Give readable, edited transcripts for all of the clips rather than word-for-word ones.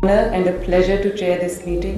and a pleasure to chair this meeting.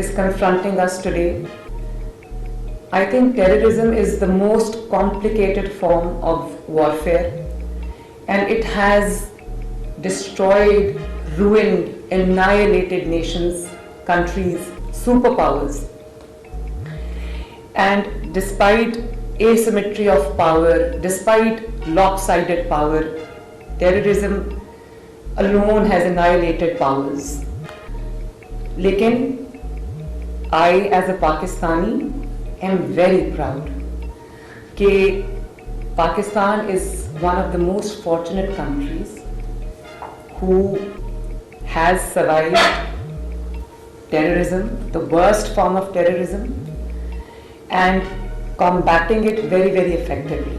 is confronting us today. I think terrorism is the most complicated form of warfare, and it has destroyed, ruined, annihilated nations, countries, superpowers. And despite asymmetry of power, despite lopsided power, terrorism alone has annihilated powers. Lekin I, as a Pakistani, am very proud that Pakistan is one of the most fortunate countries who has survived terrorism, the worst form of terrorism, and combating it very, very effectively.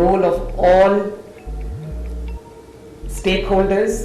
role of all stakeholders,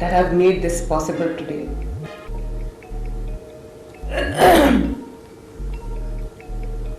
that have made this possible today.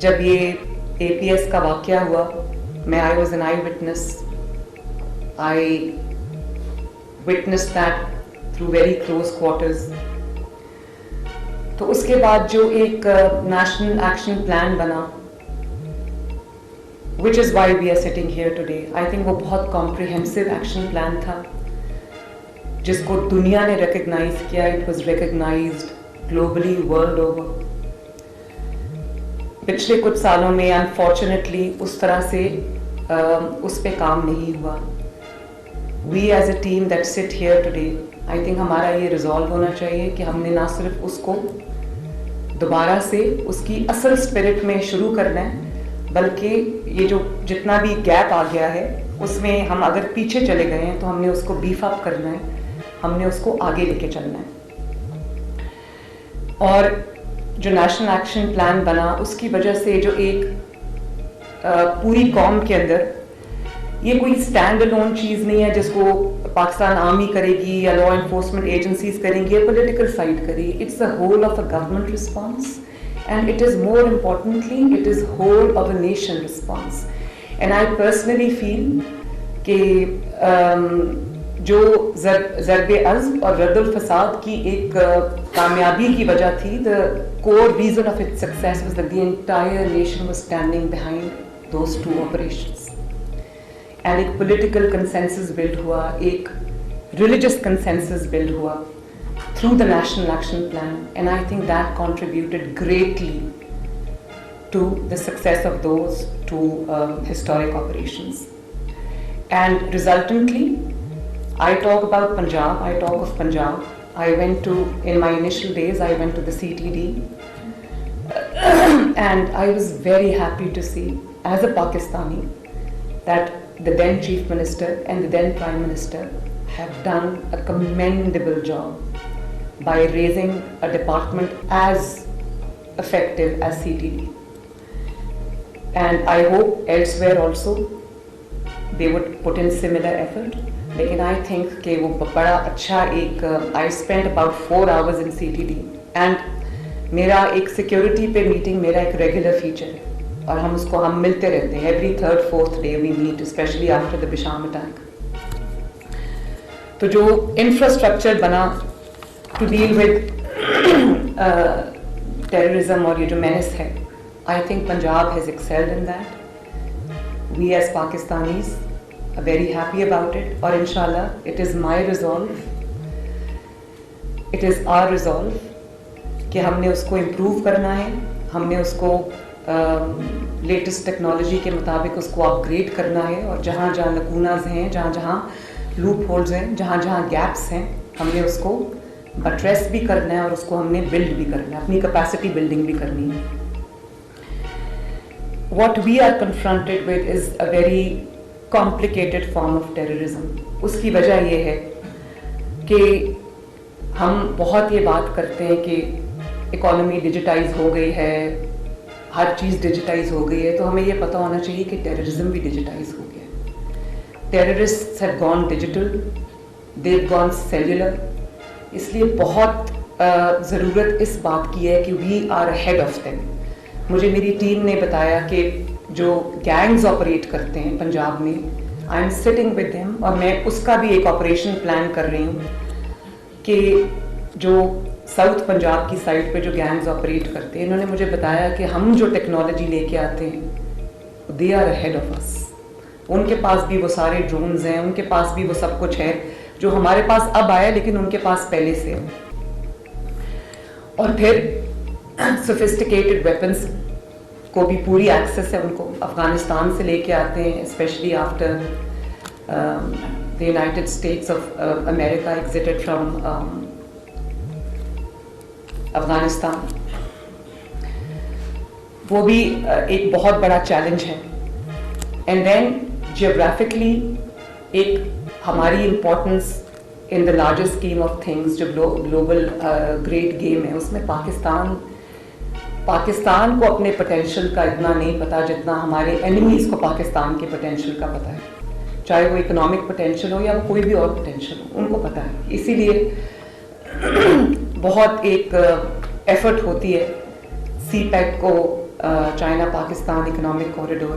جب یہ APS کا واقعہ ہوا, میں I was an eyewitness. I witnessed that through very close quarters. تو اس کے بعد جو ایک نیشنل ایکشن پلان بنا, which is why we are sitting here today, I think وہ بہت comprehensive action plan تھا جس کو دنیا نے ریکگنائز کیا. It was recognized globally, world over. پچھلے کچھ سالوں میں انفارچونیٹلی اس طرح سے اس پہ کام نہیں ہوا. We as a team that sit here today, I think ہمارا یہ ریزالو ہونا چاہیے کہ ہم نے نہ صرف اس کو دوبارہ سے اس کی اصل اسپرٹ میں شروع کرنا ہے, بلکہ یہ جو جتنا بھی گیپ آ گیا ہے اس میں ہم اگر پیچھے چلے گئے ہیں تو ہم نے اس کو بیف اپ کرنا ہے, ہم نے اس کو آگے لے کے چلنا ہے. اور جو نیشنل ایکشن پلان بنا اس کی وجہ سے جو ایک پوری قوم کے اندر, یہ کوئی اسٹینڈ الون چیز نہیں ہے جس کو پاکستان آرمی کرے گی یا لا انفورسمنٹ ایجنسیز کریں گی یا پولیٹیکل سائڈ کرے گی. It's the whole of a government response, and it is more importantly it is whole of a nation response. And I personally feel کہ جو ضرب عزم اور رد الفساد کی ایک کامیابی کی وجہ تھی, the core reason of its success was that the entire nation was standing behind those two operations. And ایک political consensus build ہوا, ایک religious consensus build ہوا through the national action plan, and I think that contributed greatly to the success of those two historic operations. And resultantly, I talk about Punjab, I talk of Punjab. I went to, in my initial days, I went to the CTD and I was very happy to see, as a Pakistani, that the then Chief Minister and the then Prime Minister have done a commendable job by raising a department as effective as CTD. And I hope elsewhere also they would put in similar effort. لیکن I think کہ وہ بڑا اچھا ایک I spend about 4 hours in CTD, and میرا ایک security پہ meeting میرا ایک ریگولر فیچر ہے, اور ہم اس کو ہم ملتے رہتے ہیں every 3rd 4th day we meet, especially after the Bisham attack. تو جو انفراسٹرکچر بنا ٹو ڈیل ود ٹیررزم اور یہ جو مینس ہے, I think Punjab has excelled in that. We as Pakistanis are very happy about it, اور انشاءاللہ it is my resolve, it is our resolve کہ ہم نے اس کو امپروو کرنا ہے, ہم نے اس کو لیٹسٹ ٹیکنالوجی کے مطابق اس کو اپ گریڈ کرنا ہے, اور جہاں جہاں لکوناز ہیں, جہاں جہاں لوپ ہولز ہیں, جہاں جہاں گیپس ہیں, ہم نے اس کو بٹریس بھی کرنا ہے اور اس کو ہم نے بلڈ بھی کرنا ہے, اپنی کیپیسٹی بلڈنگ بھی کرنی ہے. What we are confronted with is a very complicated form of terrorism. اس کی وجہ یہ ہے کہ ہم بہت یہ بات کرتے ہیں کہ اکانومی ڈیجیٹائز ہو گئی ہے, ہر چیز ڈیجیٹائز ہو گئی ہے, تو ہمیں یہ پتہ ہونا چاہیے کہ ٹیررزم بھی ڈیجیٹائز ہو گیا. Terrorists have gone digital, they have gone cellular. اس لیے بہت ضرورت اس بات کی ہے کہ we are ahead of them. مجھے میری ٹیم نے بتایا کہ جو گینگز آپریٹ کرتے ہیں پنجاب میں, I am sitting with them, اور میں اس کا بھی ایک آپریشن پلان کر رہی ہوں کہ جو ساؤتھ پنجاب کی سائڈ پہ جو گینگز آپریٹ کرتے ہیں, انہوں نے مجھے بتایا کہ ہم جو ٹیکنالوجی لے کے آتے ہیں دے آر اہیڈ آف اس. ان کے پاس بھی وہ سارے ڈرونز ہیں, ان کے پاس بھی وہ سب کچھ ہے جو ہمارے پاس اب آیا لیکن ان کے پاس پہلے سے ہے. اور پھر سوفسٹیکیٹڈ ویپنس کو بھی پوری ایکسیس ہے ان کو, افغانستان سے لے کے آتے ہیں, especially after the United States of America exited from Afghanistan. وہ بھی ایک بہت بڑا چیلنج ہے. اینڈ دین جیوگرافکلی ایک ہماری importance in the larger scheme of things جو گلوبل گریٹ گیم ہے, اس میں پاکستان کو اپنے پوٹینشیل کا اتنا نہیں پتا جتنا ہمارے اینیمیز کو پاکستان کے پوٹینشیل کا پتہ ہے, چاہے وہ اکنامک پوٹینشیل ہو یا وہ کوئی بھی اور پوٹینشیل ہو, ان کو پتہ ہے. اسی لیے بہت ایک ایفرٹ ہوتی ہے سی پیک کو China Pakistan economic corridor.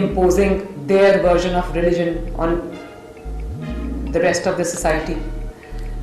imposing their version of religion on the rest of the society.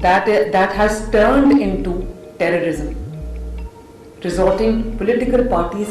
that has turned into terrorism, political parties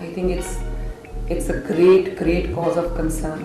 I think it's a great cause of concern.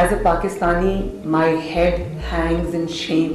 As a Pakistani, my head hangs in shame.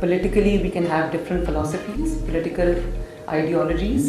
politically, we can have different philosophies, political ideologies,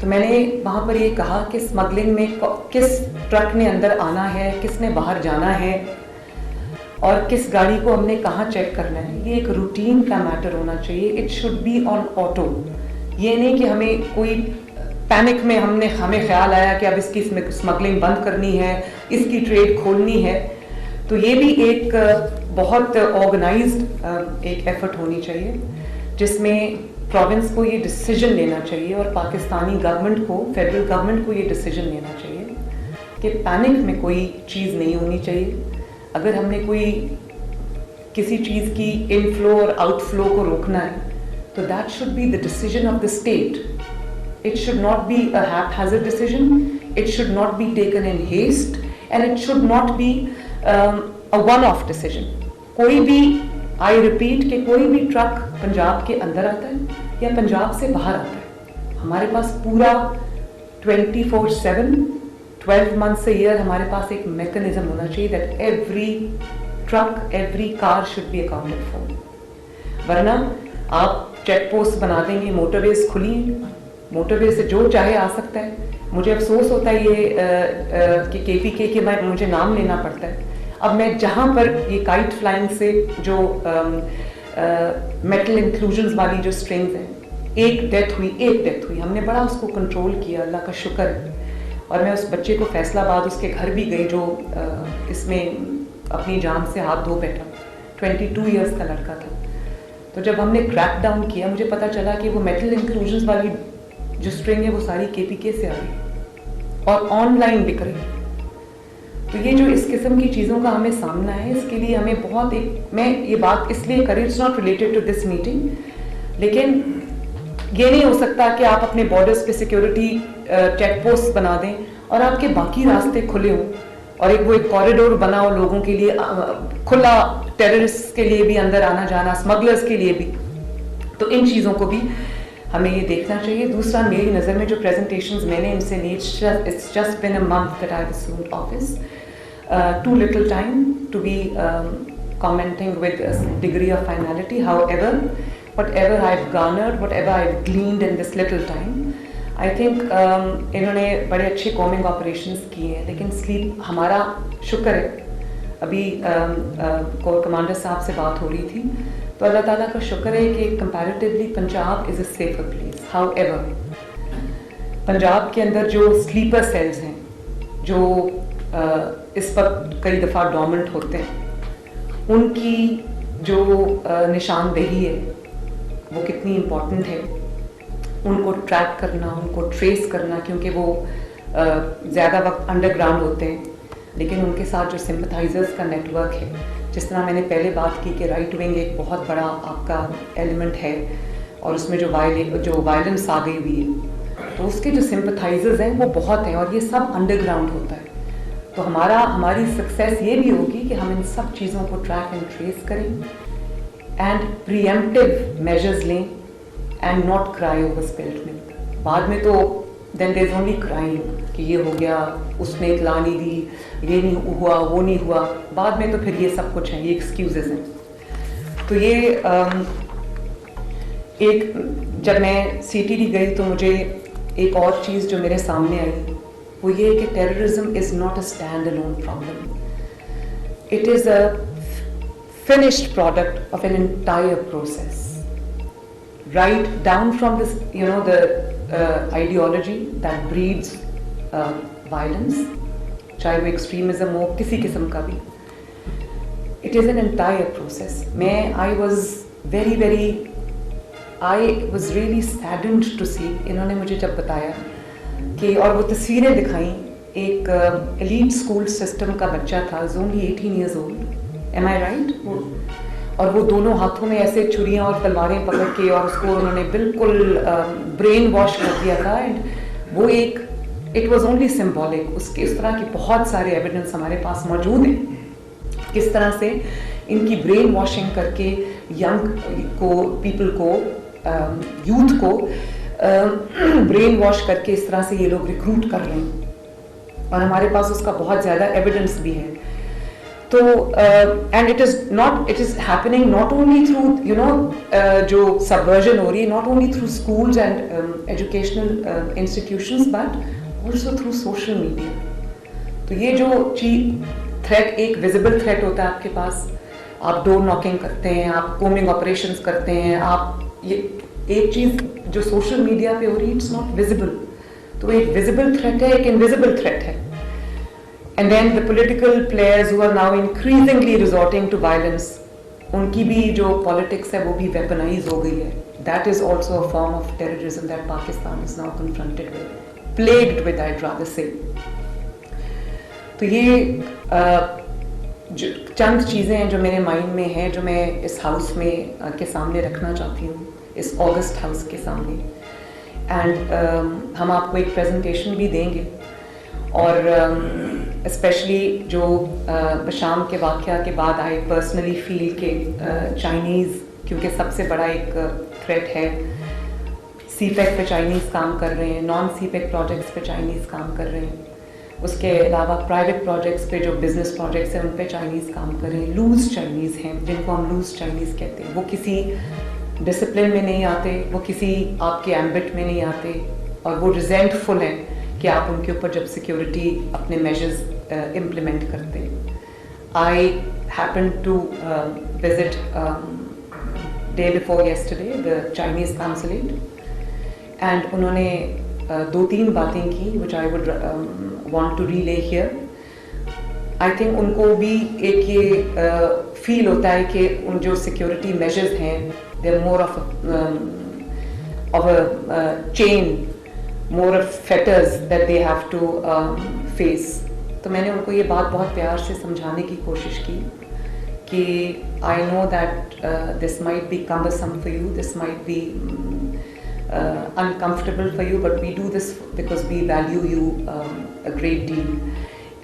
تو میں نے وہاں پر یہ کہا کہ smuggling میں کس truck نے اندر آنا ہے, کس نے باہر جانا ہے, اور کس گاڑی کو ہم نے کہاں چیک کرنا ہے, یہ ایک روٹین کا میٹر ہونا چاہیے. It should be on auto. یہ نہیں کہ ہمیں کوئی پینک میں ہمیں خیال آیا کہ اب اس کی اسمگلنگ بند کرنی ہے, اس کی ٹریڈ کھولنی ہے. تو یہ بھی ایک بہت آرگنائزڈ ایک ایفرٹ ہونی چاہیے, جس میں پروونس کو یہ ڈیسیجن لینا چاہیے اور پاکستانی گورنمنٹ کو, فیڈرل گورنمنٹ کو یہ ڈیسیجن لینا چاہیے کہ پینک میں کوئی چیز نہیں ہونی چاہیے. اگر ہم نے کوئی کسی چیز کی انفلو اور آؤٹ فلو کو روکنا ہے تو that should be the decision of the state. It should not be a haphazard decision, it should not be taken in haste, and it should not be a one off decision. کوئی بھی, I repeat, کہ کوئی بھی truck Punjab کے اندر آتا ہے یا پنجاب سے باہر آتا ہے, ہمارے پاس پورا 24/7 12 months a year ہمارے پاس ایک میکنزم ہونا چاہیے that every truck, every car should be accounted for. ورنہ آپ چیک پوسٹ بنا دیں گے, موٹر ویز کھلی ہیں, موٹر وے سے جو چاہے آ سکتا ہے. مجھے افسوس ہوتا ہے یہ کہ KPK کے مجھے نام لینا پڑتا ہے. اب میں جہاں پر یہ کائٹ فلائنگ سے جو میٹل انکلوژنز والی جو اسٹرنگز ہیں, ایک ڈیتھ ہوئی, ہم نے بڑا اس کو کنٹرول کیا, اللہ کا شکر ہے. اور میں اس بچے کو فیصلہ آباد اس کے گھر بھی گئی جو اس میں اپنی جان سے ہاتھ دھو بیٹھا, 22 ایئرس کا لڑکا تھا. تو جب ہم نے کریک ڈاؤن کیا مجھے پتہ چلا کہ وہ میٹل انکلوژنز والی جو اسٹرنگ ہے وہ ساری KPK سے آ رہی اور آن لائن بک رہی. تو یہ جو اس قسم کی چیزوں کا ہمیں سامنا ہے, اس کے لیے ہمیں بہت میں یہ بات اس لیے کری, it's not related to this meeting, لیکن یہ نہیں ہو سکتا کہ آپ اپنے بارڈرز پہ سیکیورٹی چیک پوسٹ بنا دیں اور آپ کے باقی راستے کھلے ہوں, اور ایک کوریڈور بنا ہو لوگوں کے لیے کھلا, ٹیررسٹ کے لیے بھی اندر آنا جانا, اسمگلرز کے لیے بھی. تو ان چیزوں کو بھی ہمیں یہ دیکھنا چاہیے. دوسرا, میری نظر میں جو پریزنٹیشنز میں نے ان سے لی, it's just been a month that I've assumed office, too little time to be commenting with a degree of finality. However, whatever I've garnered, whatever I've gleaned in this little time, I think انہوں نے بڑے اچھے کومنگ operations کیے ہیں. لیکن slip ہمارا شکر ہے, ابھی کور کمانڈر صاحب سے بات ہو رہی تھی, تو اللہ تعالیٰ کا شکر ہے کہ comparatively Punjab is a safer place. How ever Punjab کے اندر جو سلیپر سیلز ہیں جو اس وقت کئی دفعہ ڈومنٹ ہوتے ہیں, ان کی جو نشاندہی ہے وہ کتنی امپورٹنٹ ہے. ان کو ٹریک کرنا, ان کو ٹریس کرنا, کیونکہ وہ زیادہ وقت انڈر گراؤنڈ ہوتے ہیں, لیکن ان کے ساتھ جو سمپتھائزرز کا نیٹ ورک ہے, جس طرح میں نے پہلے بات کی کہ رائٹ ونگ ایک بہت بڑا آپ کا ایلیمنٹ ہے, اور اس میں جو وائلنس آ گئی ہوئی ہے, تو اس کے جو سمپتھائزرز ہیں وہ بہت ہیں, اور یہ سب انڈر گراؤنڈ ہوتا ہے. تو ہماری سکسیس یہ بھی ہوگی کہ ہم ان سب چیزوں کو ٹریک اینڈ ٹریس کریں اینڈ پریمپٹیو میجرز لیں, اینڈ ناٹ کرائی اوور اسپلڈ ملک. بعد میں تو دین دیر از اونلی کرائم کہ یہ ہو گیا, اس نے اطلاع نہیں دی, یہ نہیں ہوا, وہ نہیں ہوا. بعد میں تو پھر یہ سب کچھ ہیں, یہ ایکسکیوزز ہیں. تو یہ ایک جب میں CTD گئی تو مجھے ایک اور چیز جو میرے سامنے آئی وہ یہ کہ terrorism is not a stand alone problem, it is a finished product of an entire process, right down from this, the ideology that breeds violence, چاہے وہ ایکسٹریمزم ہو کسی قسم کا بھی. It is an entire process. I was really saddened to see, انہوں نے مجھے جب بتایا کہ, اور وہ تصویریں دکھائیں, ایک ایلیٹ اسکول سسٹم کا بچہ تھا, is only 18 years old. Am I right? اور وہ دونوں ہاتھوں میں ایسے چھریاں اور تلواریں پکڑ کے, اور اس کو انہوں نے بالکل برین واش کر دیا تھا. اینڈ وہ اٹ واز اونلی سمبولک. اس طرح کی بہت سارے ایویڈنس ہمارے پاس موجود ہیں, کس طرح سے ان کی برین واشنگ کر کے ینگ کو, پیپل کو, یوتھ کو برین واش کر کے اس طرح سے یہ لوگ ریکروٹ کر رہے ہیں, اور ہمارے پاس اس کا بہت زیادہ ایویڈنس بھی ہے. تو and it is happening not only through جو سبورژن ہو رہی ہے not only through schools and educational institutions but also through social media. تو یہ جو چیز تھریٹ ایک ویزیبل تھریٹ ہوتا ہے آپ کے پاس, آپ ڈور ناکنگ کرتے ہیں, آپ کومنگ آپریشنس کرتے ہیں, آپ یہ ایک چیز جو سوشل میڈیا پہ ہو رہی ہے اٹس ناٹ ویزیبل. تو ایک ویزیبل تھریٹ ہے, ایک انویزیبل تھریٹ ہے. And then the political players who are now increasingly resorting to violence, ان کی بھی جو politics ہے وہ بھی weaponized ہو گئی ہے. That is also a form of terrorism that Pakistan is now confronted with, plagued with, I'd rather say. تو یہ چند چیزیں ہیں جو میرے مائنڈ میں ہیں, جو میں اس ہاؤس میں کے سامنے رکھنا چاہتی ہوں, اس آگسٹ ہاؤس کے سامنے. اینڈ ہم آپ کو ایک پریزنٹیشن بھی دیں گے, اور اسپیشلی جو بشام کے واقعہ کے بعد آئی پرسنلی فیل کہ چائنیز, کیونکہ سب سے بڑا ایک تھریٹ ہے, سی پیک پہ چائنیز کام کر رہے ہیں, نان سی پیک پروجیکٹس پہ چائنیز کام کر رہے ہیں, اس کے علاوہ پرائیویٹ پروجیکٹس پہ جو بزنس پروجیکٹس ہیں ان پہ چائنیز کام کر رہے ہیں. لوز چائنیز ہیں جن کو ہم لوز چائنیز کہتے ہیں. وہ کسی ڈسپلن میں نہیں آتے, وہ کسی آپ کے ایمبٹ میں نہیں آتے, اور وہ ریزینٹ فل ہیں کہ آپ ان کے اوپر جب سیکیورٹی اپنے میجرز امپلیمنٹ کرتے. I happen to visit day before yesterday the Chinese consulate, and انہوں نے 2-3 باتیں کی which I would want to relay here. I think ان کو بھی ایک یہ فیل ہوتا ہے کہ ان جو سیکیورٹی میجرز ہیں they are more of a chain, more of fetters that they have to face. تو میں نے ان کو یہ بات بہت پیار سے سمجھانے کی کوشش کی کہ I know that this might be cumbersome for you, this might be uncomfortable for you, but we do this because we value you a great deal,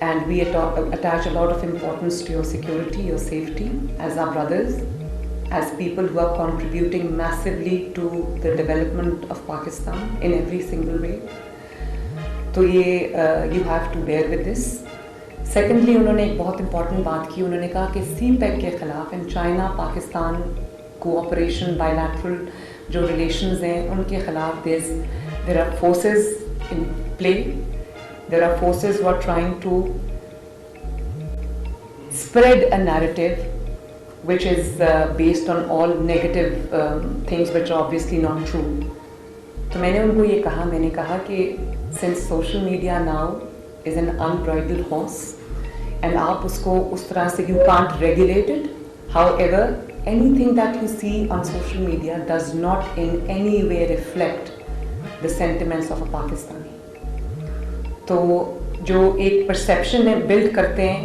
and we attach a lot of importance to your security, your safety as our brothers, as people who are contributing massively to the development of Pakistan in every single way. تو یہ you have to bear with this. Secondly, انہوں نے ایک بہت important بات کی. انہوں نے کہا کہ سی پیک کے خلاف in China Pakistan cooperation bilateral جو ریلیشنز ہیں ان کے خلاف there are forces in play, there are forces who are trying to spread a narrative which is based on all negative things which are obviously not true. تو میں نے ان کو یہ کہا, میں نے کہا کہ since social media now is an unbridled horse and آپ اس کو اس طرح سے you can't regulate it, however anything that you see on social media does not in any way reflect the sentiments of a Pakistani. تو جو ایک perception ہے blood کرتے ہیں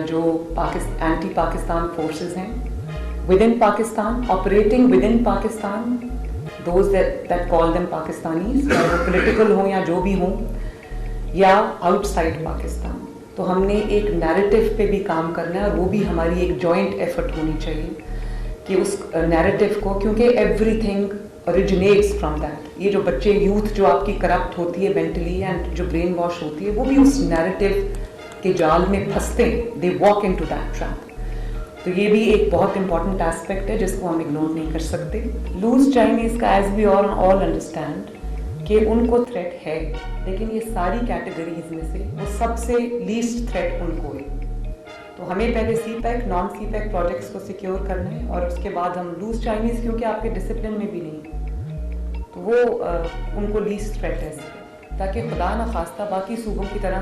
جو اینٹی پاکستان فورسز ہیں within Pakistan, operating within Pakistan, those that call them Pakistanis, چاہے وہ پولیٹیکل ہوں یا جو بھی ہوں, یا آؤٹ سائڈ پاکستان. تو ہم نے ایک نیریٹو پہ بھی کام کرنا ہے, اور وہ بھی ہماری ایک جوائنٹ ایفرٹ ہونی چاہیے کہ اس نیریٹو کو, کیونکہ every thing originates from that. یہ جو بچے یوتھ جو آپ کی کرپٹ ہوتی ہے مینٹلی اینڈ جو برین واش ہوتی ہے, وہ بھی اس نیریٹو کے جال میں پھنستے ہیں, they walk into that trap. تو یہ بھی ایک بہت امپورٹنٹ ایسپیکٹ ہے جس کو ہم اگنور نہیں کر سکتے. لوز چائنیز کا ایز وی آل انڈرسٹینڈ کہ ان کو تھریٹ ہے, لیکن یہ ساری کیٹیگریز میں سے وہ سب سے لیسٹ تھریٹ ان کو ہے. تو ہمیں پہلے سی پیک نان سی پیک پروجیکٹس کو سیکیور کرنا ہے, اور اس کے بعد ہم لوز چائنیز, کیونکہ آپ کے ڈسپلن میں بھی نہیں, تو وہ ان کو لیسٹ تھریٹ ہے, تاکہ خدا نخواستہ باقی صوبوں کی طرح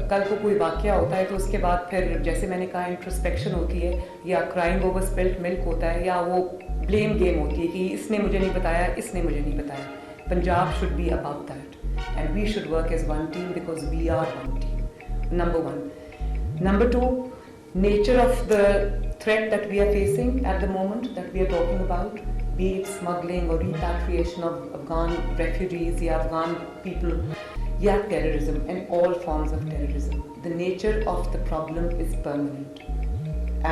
کل کو کوئی واقعہ ہوتا ہے تو اس کے بعد پھر جیسے میں نے کہا انٹرسپیکشن ہوتی ہے, یا کرائم اوور سپلٹ ملک ہوتا ہے, یا وہ بلیم گیم ہوتی ہے کہ اس نے مجھے نہیں بتایا, اس نے مجھے نہیں بتایا. Punjab should be above that, and we should work as one team because we are one team. Number one. Number two, nature of the threat that we are facing at the moment that we are talking about, be it smuggling or repatriation of Afghan refugees, or Afghan people, or terrorism, and all forms of terrorism. The nature of the problem is permanent.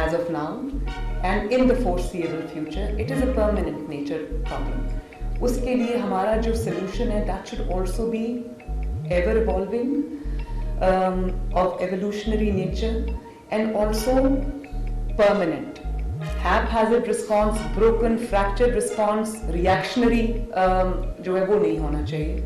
As of now, and in the foreseeable future, it is a permanent nature problem. اس کے لیے ہمارا جو solution ہے that should also be ever evolving, of evolutionary nature, and also permanent. Haphazard response, broken, fractured response, reactionary جو ہے وہ نہیں ہونا چاہیے.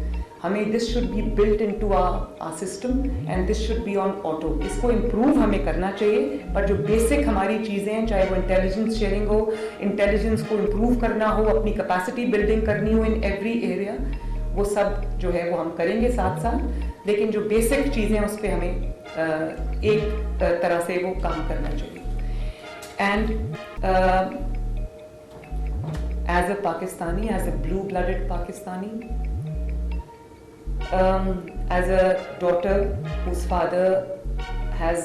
ہمیں this should be built into our system and this should be on auto. اس کو improve ہمیں کرنا چاہیے, پر جو بیسک ہماری چیزیں ہیں, چاہے وہ انٹیلیجنس شیئرنگ ہو, انٹیلیجنس کو امپروو کرنا ہو, اپنی کیپیسٹی بلڈنگ کرنی ہو ان ایوری ایریا, وہ سب جو ہے وہ ہم کریں گے ساتھ ساتھ. لیکن جو بیسک چیزیں ہیں اس پہ ہمیں ایک طرح سے وہ کام کرنا چاہیے. And as a Pakistani, as a blue blooded Pakistani, as a daughter whose father has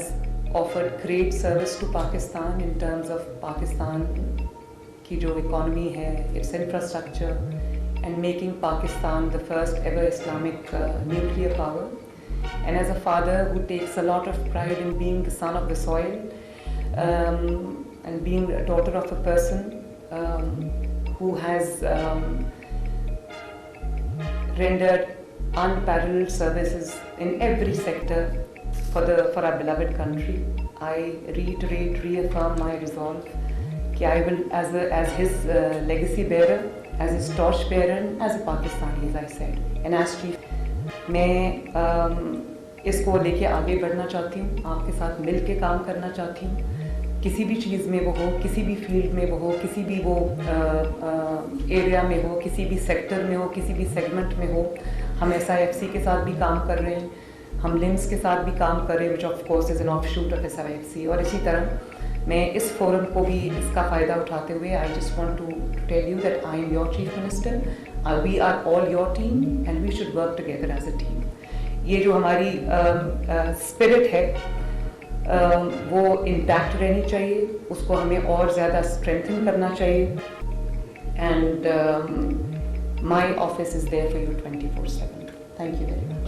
offered great service to Pakistan in terms of Pakistan ki jo economy hai, its infrastructure, and making Pakistan the first ever Islamic nuclear power, and as a father who takes a lot of pride in being the son of the soil, and being a daughter of a person who has rendered unparalleled services in every sector for our beloved country, I reaffirm my resolve that I will, as his legacy bearer, as his torch bearer, as a Pakistani, as I said, and as chief, میں اس کو لے کے آگے بڑھنا چاہتی ہوں, آپ کے ساتھ مل کے کام کرنا چاہتی ہوں. کسی بھی چیز میں وہ ہو, کسی بھی فیلڈ میں وہ ہو, کسی بھی وہ ایریا میں ہو, کسی بھی سیکٹر میں ہو, کسی بھی سیگمنٹ میں ہو. ہم SIFC کے ساتھ بھی کام کر رہے ہیں, ہم LIMS کے ساتھ بھی کام کر رہے ہیں, which of course is an offshoot of SIFC. اور اسی طرح میں اس فورم کو بھی اس کا فائدہ اٹھاتے ہوئے I just want to tell you that I am your Chief Minister, we are all your team and we should work together as a team. یہ جو ہماری اسپرٹ ہے وہ انٹیکٹ رہنی چاہیے, اس کو ہمیں اور زیادہ اسٹرینتھن کرنا چاہیے. And my office is there for you 24/7. Thank you very much.